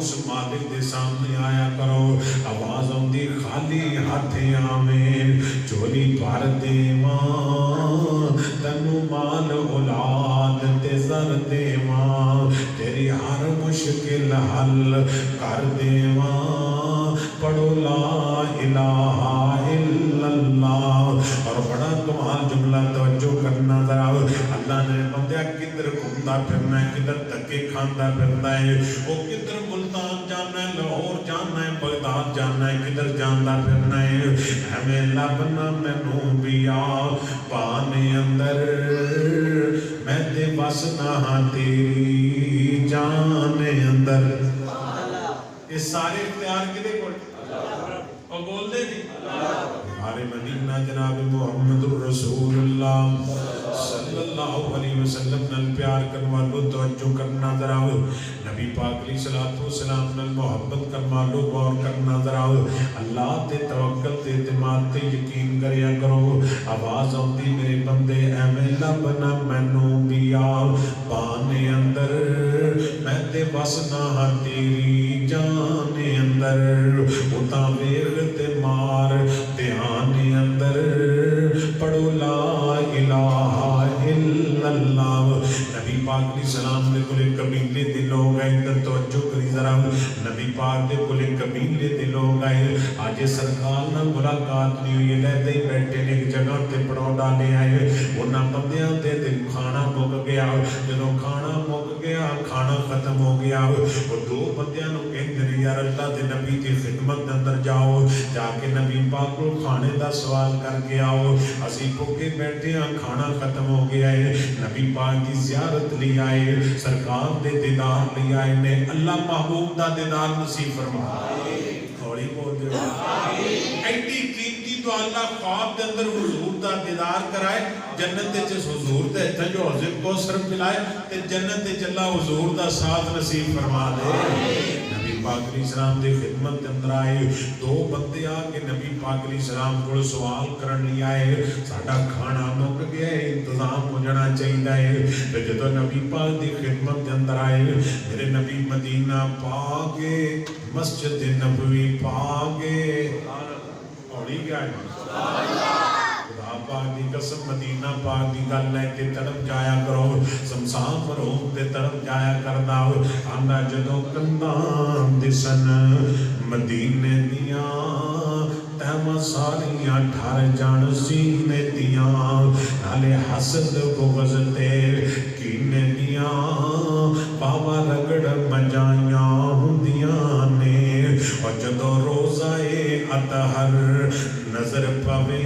اس مالک دے سامنے آیا کرو آواز آندی خالی ہاتھ آویں چولی بھر دیواں تنو مال اولاد تے زر دیواں تیری ہر مشکل حل کر دیواں پڑھو لا الہ الا اللہ اور بڑا کمال جملہ توجہ کرنا ذرا اللہ نے بندہ کدھر گھومتا پھرنا ہے کدھر دھکے کھاتا پھرتا ہے وہ کدھر ملتان جانا ہے لاہور جانا ہے بغداد جانا ہے کدھر جانا پھرنا ہے ہمیں لبنا مینوں بیا پانے اندر میں تے بس نہ تیری جانے اندر یہ سارے اختیار کدے کو اور بول دے جی ہمارے مدینہ جناب محمد الرسول اللہ صلی اللہ علیہ وسلم نال پیار کرنا لو توجہ کرنا ذرا نبی پاک علیہ السلام نال محبت کرنا لو غور کرنا ذرا اللہ تے توکل تے اعتماد تے یقین کریا کرو آواز آتی میرے بندے ایویں لبنا مینوں بیا بانے اندر میں تے بس نہ تیری جانے اندر اتاں ویکھ تے مار دھیان اندر پڑھو لا الہ الا اللہ نبی پاک علیہ السلام نے کلے قبیلے دے لوگ آئے ادھر توجہ کری ذرا نبی پاک دے کلے قبیلے دے لوگ آئے آج سرکار نہ ملاقات نہیں ہوئی لہتے ہی بیٹھے نے ایک جگہ تے پڑھو ڈالے آئے انہاں بندیاں دے دن کھانا مک گیا جنہوں کھانا مک گیا کھانا ختم ہو گیا وہ دو بندیاں نو کہندے نے یار اللہ دے نبی دی خدمت اندر جاؤ جا کے نبی پاک کو کھانے دا سوال کر کے آؤ اسی بھوکے بیٹھے ہیں کھانا ختم ہو گیا ہے نبی پاک کی زیارت لی آئے سرکار دے دیدار لی آئے نے اللہ محبوب دا دیدار نصیب فرما تھوڑی بول دے ایڈی قیمتی تو اللہ خواب دے اندر حضور دا دیدار کرائے جنت دے جس حضور دے اتنا جو حضور کو صرف ملائے تے جنت دے جلہ حضور دا ساتھ نصیب فرما دے نبی پاک علیہ السلام دے خدمت دے اندر آئے دو بندے آکے نبی پاک علیہ السلام کو سوال کرن لی آئے ساڑھا کھانا مک گیا ہے انتظام ہو جانا چاہیے ہے تو جدو نبی پاک دی خدمت دے اندر آئے میرے نبی مدینہ پاکے مسجد نبوی پاکے اوڑی گیا ہے خدا پاک دی قسم مدینہ پاک دی گل لے کے طرف جایا کرو سمسان مروم دے طرف جایا کرنا آنا جدو کندان دسن مدینے دیاں تیمہ ساریاں ٹھار جان سینے دیاں نالے حسد بغض تے کینے دیاں بابا رگڑ مجائیاں ہندیاں نے اور جدو روزائے اطہر نظر پوے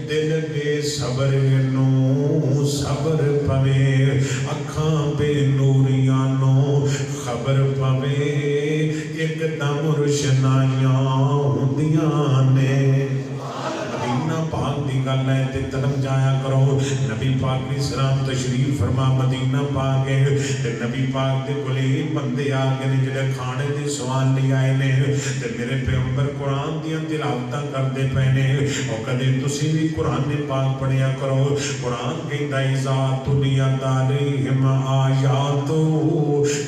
دل بے صبر نو صبر پوے اکھاں بے نوریاں نو خبر پوے ایک دم روشنائیاں ہندیاں نے مدینہ پاک دی گل ہے تے طرف جایا کرو نبی پاک علیہ السلام تشریف فرما مدینہ پاک ہے تے نبی پاک دے کولے بندے آ گئے نے جڑے کھانے دے سوال لے آئے نے تے میرے پیغمبر قرآن دیاں تلاوتاں کردے پئے نے او کدے تسی بھی قرآن پاک پڑھیا کرو قرآن کہندا اذا تلیت علیہم آیاتو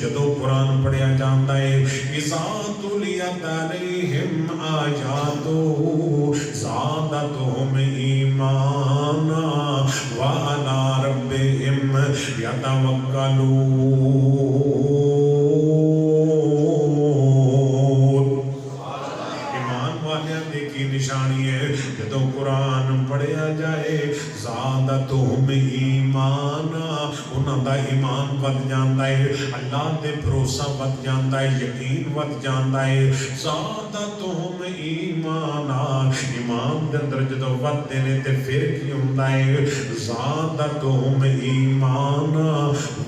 جدو قرآن پڑھیا جاندا ہے اذا تلیت علیہم آیاتو زادتہم ایمانا وعلا ربہم یتوکلون ایمان والیاں دیکھی نشانی ہے جدو قرآن پڑھیا جائے زادتہم ایمانا انہاں دا ایمان ود جاندا ہے اللہ دے بھروسہ ود جاندا ہے یقین ود جاندا ہے زادتہم ایمانا ایمان دے اندر جدو ود دینے تے پھر کی ہوندا ہے زادتہم ایمانا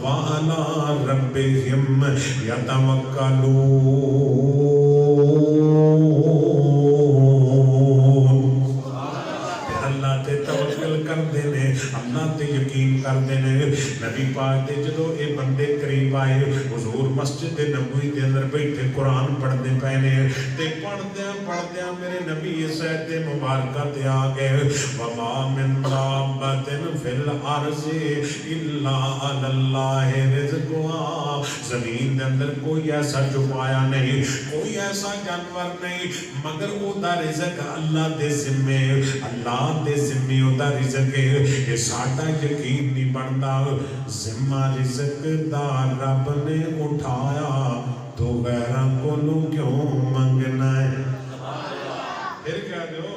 وعلا ربہم یتوکلون اللہ تے توکل کر دینے اللہ تے یقین کر دینے نبی پاک دے جدو اے بندے قریب آئے حضور مسجد نبوی دے اندر بیٹھے قرآن پڑھ دے پہنے تے پڑھ دیاں میرے نبی سید مبارکہ تے آگئے وَمَا مِن دَابَّةٍ فِي الْأَرْضِ إِلَّا عَلَى اللَّهِ رِزْقُهَا زمین دے اندر کوئی ایسا چھپایا نہیں, کوئی ایسا جانور نہیں, مگر او دا رزق اللہ دے ذمے, اللہ دے ذمے او دا رزق ہے. یہ ساڈا یقین نہیں بنتا, ذمہ رزق دا رب نے اٹھایا تو غیراں کولوں کیوں منگنا ہے؟ پھر کیا جو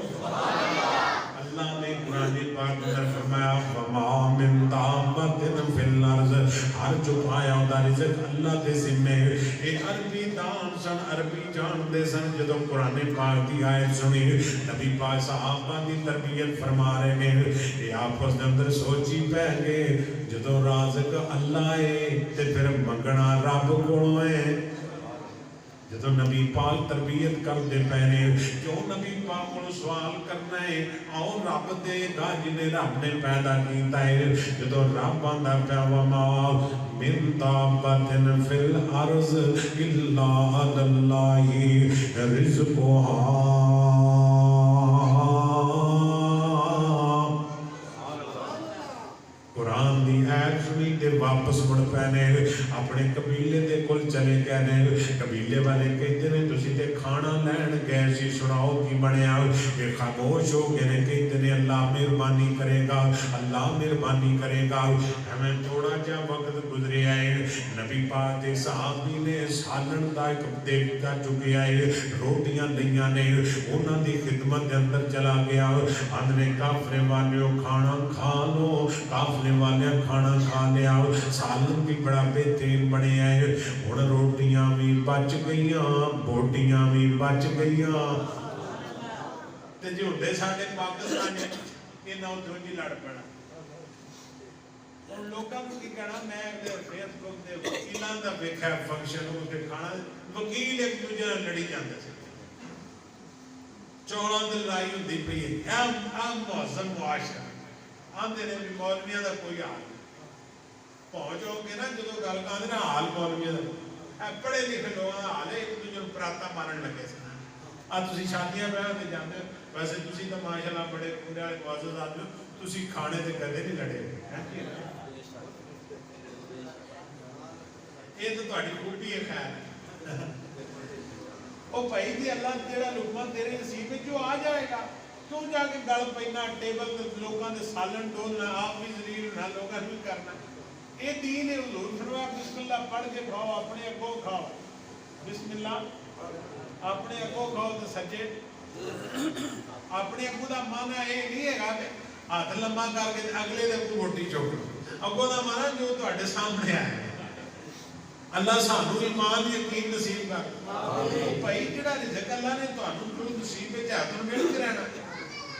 اللہ نے قرآن پاک میں فرمایا وَمَا مِن دَابَّةٍ فِي الْأَرْضِ, ہر چھپایا ہوتا رزق اللہ دے ذمے. اے عربی دان سن, عربی جان دے سن. جدو قرآن پاک دی آیت سنی, نبی پاک صحابہ دی تربیت فرما رہے ہیں, اے آپس دے اندر سوچی پہ گئے جدو رازق اللہ ہے تے پھر منگنا رب کولوں ہے. جدو نبی پاک تربیت کر دے پہنے, کیوں نبی پاک کو سوال کرنا ہے؟ آؤ رب دے گا جنہیں رب نے پیدا کیتا ہے. جدو رب آندہ پہ وَمَا مِن دَابَّةٍ فِي الْأَرْضِ إِلَّا عَلَى اللَّهِ رِزْقُهَا. قرآن دی آیت سنی تے واپس مڑ پینے, اپنے قبیلے دے کل چلے کہنے. قبیلے والے کہتے ہیں تسی تے کھانا لین گئے سی, سناؤ کی بنیا؟ یہ خاموش ہو گئے کہتے ہیں اللہ مہربانی کرے گا, اللہ مہربانی کرے گا. ہمیں تھوڑا جا وقت گزرے آئے, نبی پاک دے صحابی نے سالن دا ایک دیکھتا چکے آئے, روٹیاں لیاں نے, انہاں دی خدمت دے اندر چلا گیا. اندرے کافرے والیوں کھانا کھا لو, کافرے والے کھانا کھا لیا, سالن بھی بڑا بہترین بنے آئے. ہن روٹیاں بھی بچ گئیاں, بوٹیاں بھی بچ گئیاں. تے جو ہوندے ساڈے پاکستان یہ نہ اتھوں جی لڑ پڑا. ہن لوکاں نوں کی کہنا, میں فیس بک تے وکیلاں دا ویکھیا فنکشن ہو کے کھانا, وکیل ایک دوجے نال لڑی جاندے سی, چوڑاں تے لڑائی ہوندی پئی ہے. اے معظم معاشرہ آندے نے بھی مولویاں دا کوئی حال نہیں. پہنچ ہو کے نا جدو گل کہندے نا حال مولویاں دا, پڑھے لکھے لوگاں دا حال ہے, ایک دوجے نوں پراتا مارن لگے سن. تسی شادیاں بیاہ تے جاندے ہو, ویسے تسی تو ماشاءاللہ بڑے پورے والے معزز آدمی ہو, تسی کھانے تے کدے نہیں لڑے. یہ تو تہاڈی خوبی ہے. خیر او بھائی جی اللہ جیڑا لقمہ تیرے نصیب وچ جو آ جائے گا, کیوں جا کے گل پینا ٹیبل تے لوگاں دے سالن ڈولنا, آپ بھی ذلیل ہونا, لوگاں بھی کرنا. اے دین ہے. حضور فرمایا بسم اللہ پڑھ کے کھاؤ, اپنے اگوں کھاؤ. بسم اللہ اپنے اگوں کھاؤ تے سجے. اپنے اگوں دا مانا یہ نہیں ہے کہ ہاتھ لمبا کر کے اگلے دے اگوں روٹی چک لو. اگوں دا مانا جو تہاڈے سامنے آئے. اللہ سانو ایمان یقین نصیب کر. بھائی جڑا رزق اللہ نے تانوں جو نصیب وچ ہے تانوں مل کے رہنا.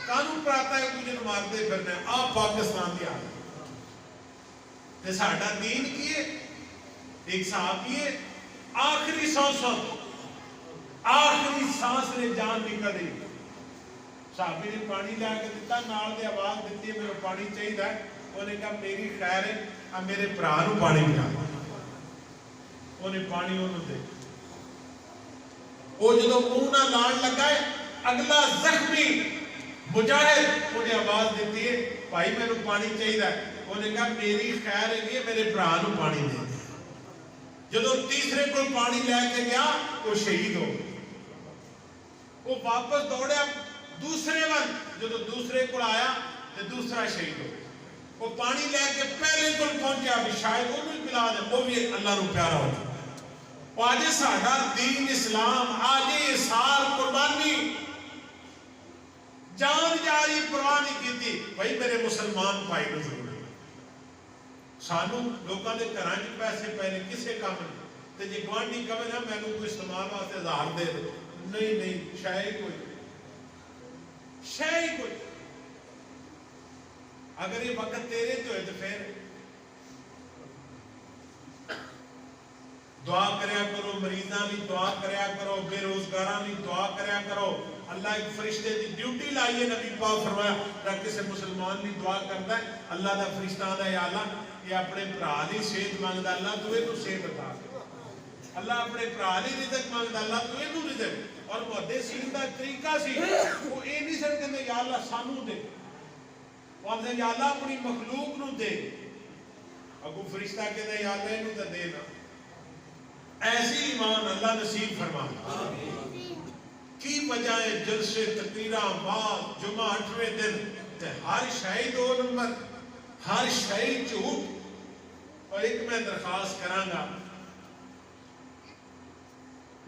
قانون پراتا ہے کچھ مارتے پھرنے. آپ پاکستان کی حالت تے ساڈا دین کی ہے. ایک صحابی ہے, آخری سانس نے جان نکل رہی, صحابی نے پانی لے کے دیتا, نال دے آواز دیتی ہے میرے پانی چاہیے. انہوں نے کہا میری خیر ہے, اب میرے بھرا نوں پانی پلا. انہیں پانی انہوں دے, وہ جدو منہ نہ لان لگا ہے, اگلا زخمی مجاہد انہیں آواز دیتی ہے بھائی میں نے پانی چاہیے. انہیں کہا میری خیر ہے میرے بھرا نوں پانی دے. جدو تیسرے کو پانی لے کے گیا وہ شہید ہو. وہ واپس دوڑیا دوسرے وقت, جدو دوسرے کو آیا تو دوسرا شہید ہو. وہ پانی لے کے پہلے کو پہنچیا بھی شاید وہ بھی پلا دے, وہ بھی اللہ نوں پیارا ہو. آج ساڈا دین اسلام, آج سال قربانی, جان جاری پرواہ نہیں کی. بھائی میرے مسلمان بھائی کو ضرور سانو لوگوں کے گھراں وچ پیسے پہلے کسے کام نہیں. تے جے گوانڈی کہے نا مینوں کوئی استعمال واسطے 1000 دے دو, نہیں شے ہی کوئی. اگر یہ وقت تیرے تو ہے تو پھر دعا کریا کرو, مریضاں بھی دعا کریا کرو, بے روزگاراں بھی دعا کریا کرو. اللہ ایک فرشتے دی ڈیوٹی لائیے. نبی پاک فرمایا اگر کسی مسلمان بھی دعا کرتا ہے, اللہ دا فرشتہ آندا ہے یا اللہ یہ اپنے بھرا دی صحت مانگدا, اللہ تو اینوں صحت عطا کر. اللہ اپنے بھرا دی رزق مانگدا, اللہ تو اینوں رزق. اور محدثین دا طریقہ سی, وہ اے نہیں سن کہندے یا اللہ سانوں دے, وہ آندے یا اللہ اپنی مخلوق نوں دے. اگوں فرشتہ کہندا یا اللہ اینوں تے دے نا. ایسی ایمان اللہ نصیب فرما. کی وجہ ہے جلسے تقریرہ بعد جمعہ 8ویں دن تے ہر شاہی 2 نمبر ہر شاہی جھوٹ. اور ایک میں درخواست کراں گا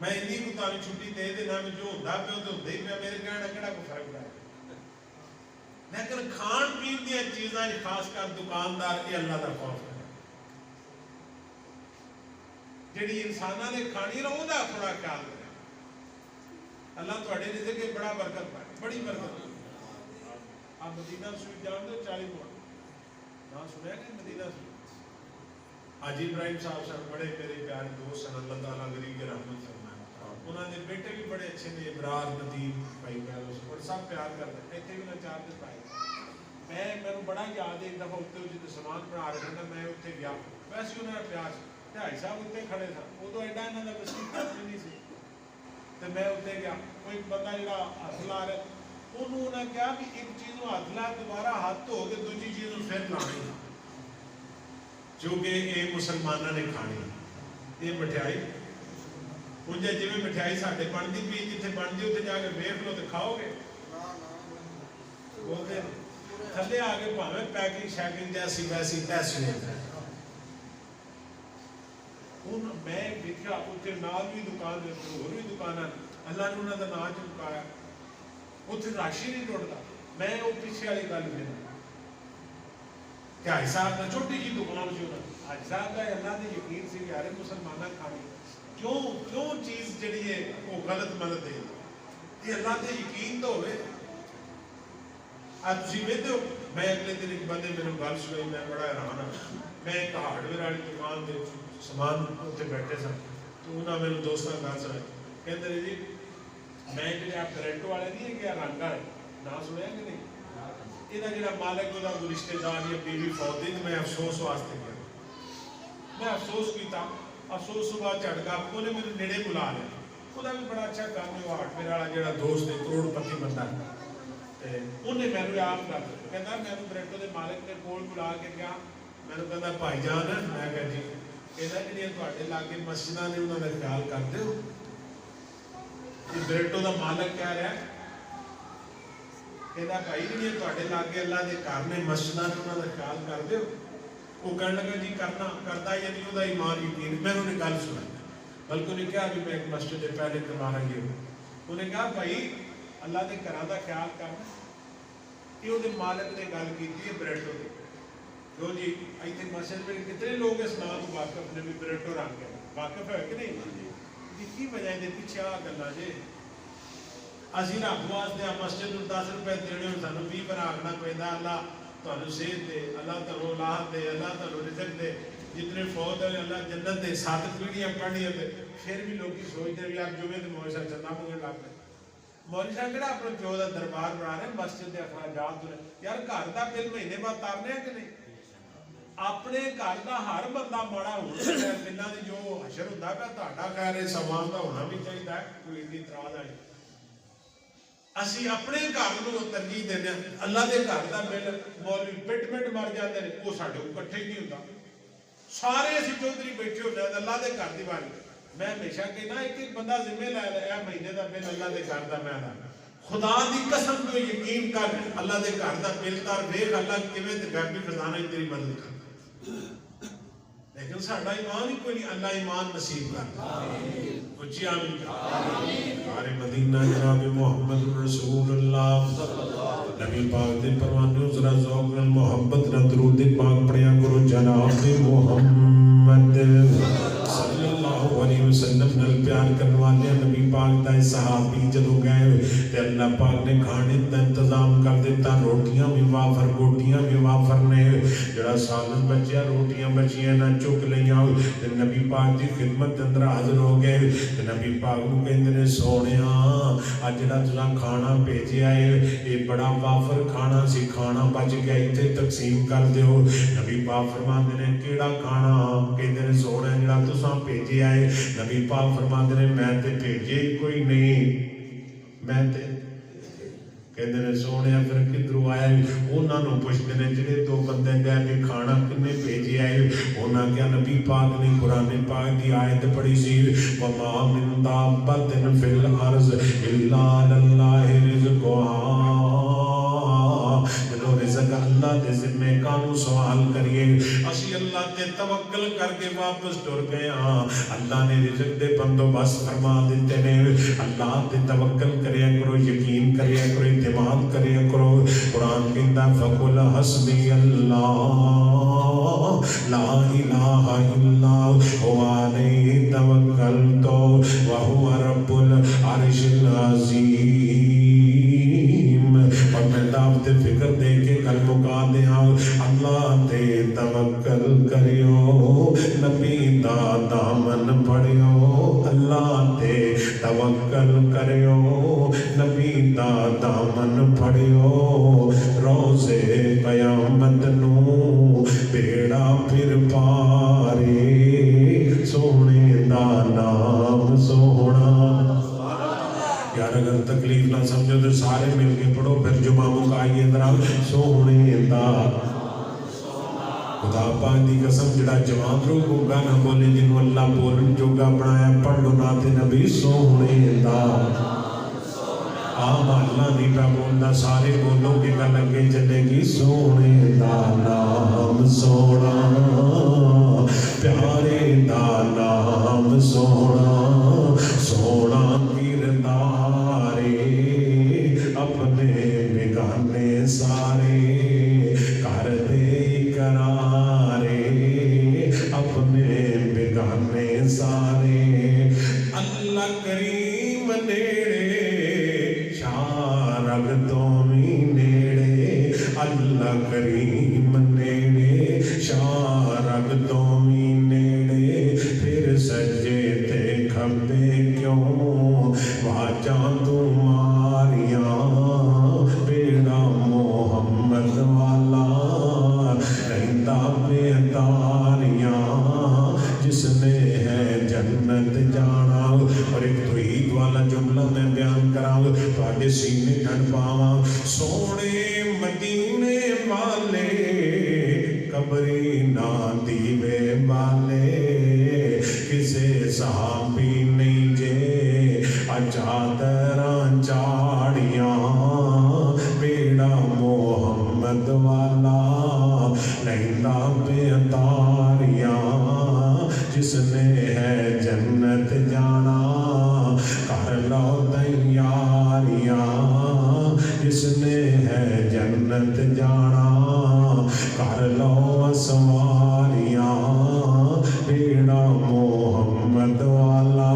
میں انہی کو تاری چھٹی دے دینا میں جو ہوندہ پہ تو ہوندہ ہی پہ میرے کہنا کڑا کو فرق ہے. لیکن کھان پین دیا چیزاں خاص کر دکاندار کے اللہ دا خوف ہے. جڑی انسانہ نے کھانی رہو دا تھوڑا خیال کرے. اللہ تو اڑے رزق کے بڑا برکت پائے بڑی برکت. آپ مدینہ سوئی جان دو 40 موڑ نہ سنیا کہ مدینہ سوئی حاجی ابراہیم صاحب صاحب بڑے میرے پیارے دوست ہیں. اللہ تعالیٰ غریب کے رحمت فرمائے. انہوں نے بیٹے بھی بڑے اچھے نے ابرار ندیم بھائی پیارے اور سب پیار کرتے ہیں. ایتھے بھی نہ 4 دن پائے. میں بڑا یاد ہے ایک دفعہ اتنے جتنے سامان بنا رہے ہیں میں اتنے گیا. ویسے انہوں نے پیار سے بھائی صاحب اتنے کھڑے تھا وہ تو ایڈا انہوں نے وسیع نہیں سی. تو میں اتنے گیا کوئی بندہ جڑا ہاتھ لا رہا انہوں نے کہا کہ ایک چیز ہاتھ لا دوبارہ ہاتھ دھو کے دوسری چیز پھر لانی جو کہ یہ مسلمانوں نے کھانی. یہ مٹھائی ہوں جی میں مٹھائی ساڈے بنتی پی جتنے بنتی اتنے جا کے ویکھ لو تو کھاؤ گے بولتے تھلے آ کے بھاوے پیکنگ شیکنگ جیسی ویسی تیسی ہوتا ہے. میں دیکھا اتنے نال بھی دکان ہور بھی دکان اللہ نے انہوں کا نام چمکایا اتنے رش ہی نہیں ٹوٹتا. میں وہ پیچھے والی گل پھر کہ حاج صاحب نے چھوٹی جی دکان سی حاج صاحب کا اللہ نے یقین سی یار مسلمانہ کھانی کیوں چیز جڑی ہے وہ غلط ملت ہے. یہ اللہ نے یقین تو ہوئے. آپ تسی ویندے ہو میں اگلے دن ایک بندے میرے گل سنائی میں بڑا حیران ہوں. میں ایک ہارڈ ویئر والی دکان دے سامان اتنے بیٹھے سن تو انہوں نے میرے دوستوں گل سنائی کہتے ہیں جی میں جڑے آپ گرنٹو والے نہیں ہے کہ رنگ والے نہ سنیا کہ نہیں یہ جڑا مالک وہ رشتے دار یا بیوی فوت دی میں افسوس واسطے گیا. میں افسوس کیتا افسوس صبح چڑھ گیا انہیں میرے نیڑے بلا لیا. وہ بھی بڑا اچھا کام ہے وہ ہارڈ ویئر والا جڑا دوست ہے کروڑ پتی بندہ ہے. انہیں میرے آپ کر کہتا میں گرنٹو کے مالک نے کول بلا کے گیا میں کہتا بھائی جان میں کہا جی کہتا جی تھوڑے لاگے مسجد نے انہوں نے خیال کرتے ہو. گرنٹو کا مالک کہہ رہا ہے کہتا بھائی جی تھوڑے لاگے اللہ کے گھر نے مسجد نے انہوں نے خیال کرتے ہو. وہ کہنے لگا جی کرنا کرتا یا نہیں وہ ایمان یقین. میں انہوں نے گل سنائی بلکہ انہیں کہا بھی میں ایک مسجد کے پہلے کروانا گیا. انہیں کہا بھائی اللہ کے گھر کا خیال کرنا. یہ وہ مالک نے گل کی بریٹو کی جو جی اتنے مسجد میں کتنے لوگ اس نام کو واقف نے بھی بریٹو رنگ ہے واقف ہے کہ نہیں جی کی وجہ ہے پیچھے آ گلا جی اسی رب واسطے مسجد کو 10 روپے دینے سانو 20 پر آخنا پہنتا اللہ تمہیں صحت دے اللہ تعالی اولاد دے اللہ تعالی رزق دے جتنے فوت ہیں اللہ جنت دے 7 پیڑھیاں پڑھنی ہیں پھر بھی لوگ سوچتے ہیں یار جمعے تو مولوی صاحب چندہ منگن لگ پے. مولوی صاحب کہڑا اپنے پیو کا دربار بنا رہے ہیں مسجد کے اخراجات یار گھر کا بل مہینے بعد تارنے ہیں کہ نہیں. اپنے گھر کا ہر بندہ ماڑا ہونا چاہیے بلوں کی جو حشر ہوتا پیا تہاڈا خیر ہے سامان کا ہونا بھی چاہیے کوئی ایڈی اعتراض آئی. اسی اپنے گھر کو ترجیح دینے اللہ کے گھر کا بل مولوی پٹ پٹ مر جاتے ہیں وہ سارے کٹھے ہی نہیں ہوتا. سارے اسی چودھری بیٹھے ہوتے ہیں اللہ کے گھر کی باری. میں ہمیشہ کہنا ایک بندہ ذمہ لے لیا مہینے کا بل اللہ کے گھر کا میں خدا دی قسم کو یقین کر اللہ کے گھر کا بل کر ویکھ اللہ کیویں تے غیبی خزانہ ہی تیری مدد کر. لیکن ساڈا ایمان ہی کوئی نہیں. اللہ ایمان نصیب کر آمین. اچھی آمین. ہمارے مدینہ جناب محمد رسول اللہ نبی پاک دے پروانوں ذرا ذوق نال محبت نال درود پاک پڑھیا کرو جناب محمد صلی اللہ علیہ وسلم نال پیار کرنے والے نبی پاک دا صحابی جدوں گئے تے اللہ پاک نے کھانے دا انتظام کر دیتا. روٹیاں بھی وافر گوٹیاں بھی وافر نے جڑا سالن بچیا روٹیاں بچیاں نہ چک لیاں تے نبی پاک دی خدمت اندر حاضر ہو گئے تے نبی پاک نوں کہندے نے سونیا اج جڑا تساں کھانا بھیجیا ہے اے بڑا وافر کھانا سی کھانا بچ گیا ایتھے تقسیم کر دیو. نبی پاک فرماندے نے کیڑا کھانا کہندے نے سونا جڑا تساں بھیجیا ہے. نبی پاک فرماندے نے میں تے بھیجے کوئی نہیں میں تے کہتے ہیں سونے پھر کدھروں آیا؟ انہوں نے پوچھتے ہیں جڑے دو بندے گئے کہ کھانا کنے بھیجے آئے؟ انہوں کیا نبی پاک نے قرآن پاک دی آیت پڑھی سی وَمَا مِن دَابَّةٍ فِي الْأَرْضِ إِلَّا عَلَى اللَّهِ رِزْقُهَا جدو رزق اللہ دے ذمے کانو سوال کریے اسی اللہ تے توکل کر کے واپس ٹر گئے ہاں اللہ نے رزق دے بندوبست فرما دیتے نے اللہ تے توکل کریا کرو یقین کریا کرو اعتماد کریا کرو قرآن کہتا فقل حسبی اللہ لا الہ الا هو علیہ توکلت وهو رب العرش العظیم اور میں دعوت فکر دے کے کل مکا دیا اللہ تے توکل کریو نبی دا دامن پڑیو اللہ تے توکل کریو نبی دا دامن پڑیو روزے قیامت نو بیڑا پھر پارے سونے دا نام سونا یار اگر تکلیف نہ سمجھو تو سارے مل کے پڑھو پھر جمعہ مکائیے ذرا سونے دا خدا پاک دی قسم جڑا جوان لوگوں گا نہ بولے جنہوں اللہ بولن جو گا بنایا پڑھ لو نات نبی سونے دا آم اللہ نہیں پہ بولنا سارے بولوں کے گا لگے چلے گی سونے دا نام سونا پیارے دا نام سونا سونا کردارے اپنے بگانے سارے کر دے کرارے اپنے بگانے سارے اللہ کریم نیڑے شارگ تومی نیڑے اللہ کریم نیڑے شارگ تومی نیڑے پھر سجے تے کھبے کیوں واجاں تمہاریاں بیڑا محمد والا رہتا بیداریاں جس نے ہے جنت جانا اور ایک توحید والا جملہ میں بیان کراؤں پاڑے سینے ڈھڑ پاواں سونے مدینے والے قبری نہ دیوے والے کسے صحابی نہیں جے چادراں چاڑیاں بیڑا محمد والا لہندا بیداریاں جس نے ہے جنت جانا کر لو تیاریاں جس نے ہے جنت جانا کر لو سواریاں بیڑا محمد والا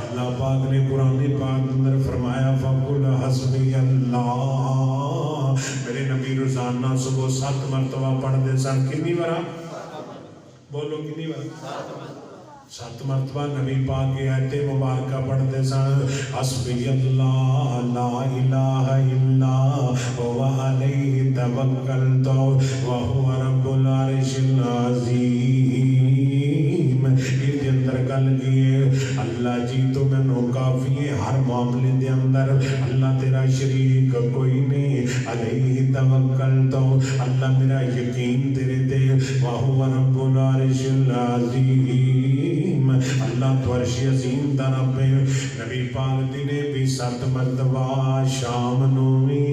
اللہ پاک نے قرآن پاک اندر فرمایا فَقُلْ حَسْبِيَ اللَّهُ میرے نبی روزانہ صبح 7 مرتبہ پڑھ دے سن کنی ورہ بولو کنی ورہ 7 مرتبہ نبی پاک کی آیت مبارکہ پڑھتے سن حسبی اللہ لا الہ الا هو علیہ توکلت وهو رب العرش العظیم یہ اندر گل کیے اللہ جی تو میں نو کافی ہے ہر معاملے دے اندر اللہ تیرا شریک کوئی نہیں علیہ توکلت اللہ میرا یقین تیرے تے وهو رب العرش العظیم اللہ تو عرش عظیم دا رب ہے نبی پاک دینے بھی 7 مرتبہ شام نومی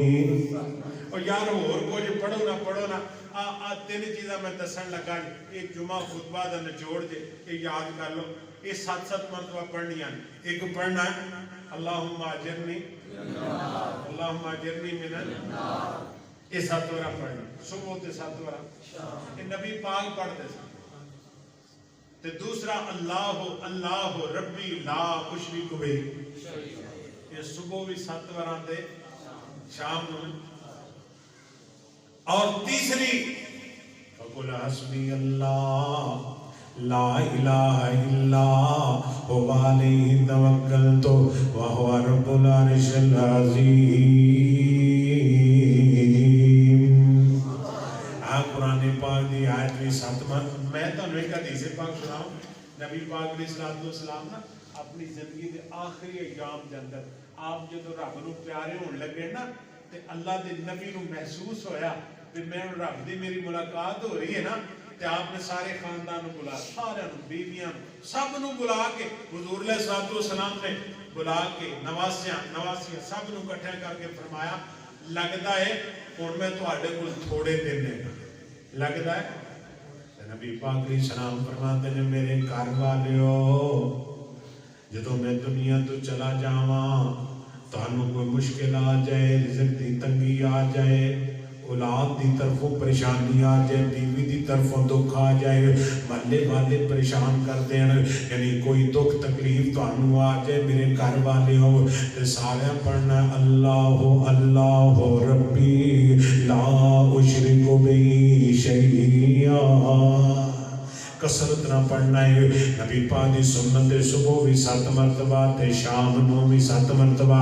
اور یار اور کچھ پڑھو نا تین چیزاں میں دسن لگا ایک جمعہ خطبہ دا نچوڑ دے یہ یاد کر لو یہ 7 مرتبہ پڑھنی ہیں ایک پڑھنا ہے اللہم آجرنی من یہ 7 ورہ پڑھنا صبح تے 7 ورہ یہ نبی پاک پڑھتے ہیں تے دوسرا اللہ ربی لا اشرک بہ یہ صبح بھی 7 ورہ دے شام میں اور تیسری فَقُلْ حَسْبِيَ اللَّهُ لا الہ الا هو علیہ توکلت وهو رب العرش العظیم قرآن پاک دی آیت بھی 7 میں تو ایک حدیث پاک سناؤں نبی پاک علیہ السلام نا اپنی زندگی دے آخری ایام دے اندر آپ جدو رب نو پیارے ہون لگے نا تے اللہ دے نبی نو محسوس ہویا کہ میں رب دی میری ملاقات ہو رہی ہے نا تے آپ نے سارے خاندان نو بلا سارے نو بیویاں سب نو بلا کے حضور علیہ الصلوۃ والسلام نے بلا کے نواسیاں سب نو اکٹھا کر کے فرمایا لگدا ہے ہن میں تواڈے کول تھوڑے دن نے لگدا ہے نبی پاک علیہ السلام فرماتے ہیں میرے گھر والیو جدو میں دنیا تو چلا جاواں تانوں کوئی مشکل آ جائے رزق دی تنگی آ جائے اولاد دی طرفوں پریشانی آ جائے بیوی دی طرفوں دکھ آ جائے محلے والے پریشان کر دین یعنی کوئی دکھ تکلیف تانوں آ جائے میرے گھر والے ہو تے سارے پڑھنا اللہ اللہ ربی لا اشرک بہ شیئا کسرت نہ پڑھنا ہے نبی پاک دی سنت صبح بھی 7 مرتبہ تے شام نو بھی 7 مرتبہ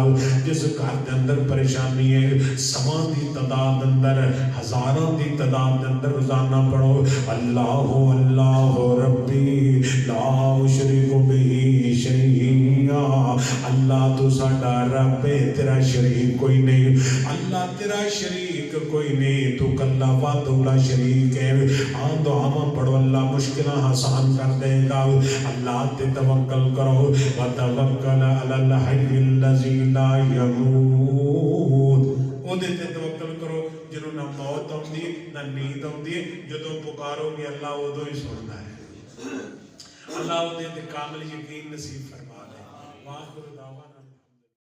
جس گھر دے اندر پریشانی ہے سواں دی تعداد اندر ہزاراں دی تعداد اندر روزانہ پڑھو اللہ اللہ ربی لا اشرک بہ شیئا اللہ تو ساڈا رب ہے تیرا شریک کوئی نہیں اللہ تیرا شریک کوئی نہیں تو کلا وحدہ شریک ہے آن دعاواں پڑھو اللہ مشکل آسان کر دے گا اللہ تے توکل کرو وتوکل علی الحی الذی لا یموت او دے تے توکل کرو جنوں نہ موت آندی نہ نیند آندی جدوں پکارو گے اللہ ادوں ہی سندا ہے اللہ او دے تے کامل یقین نصیب فرما دے واہ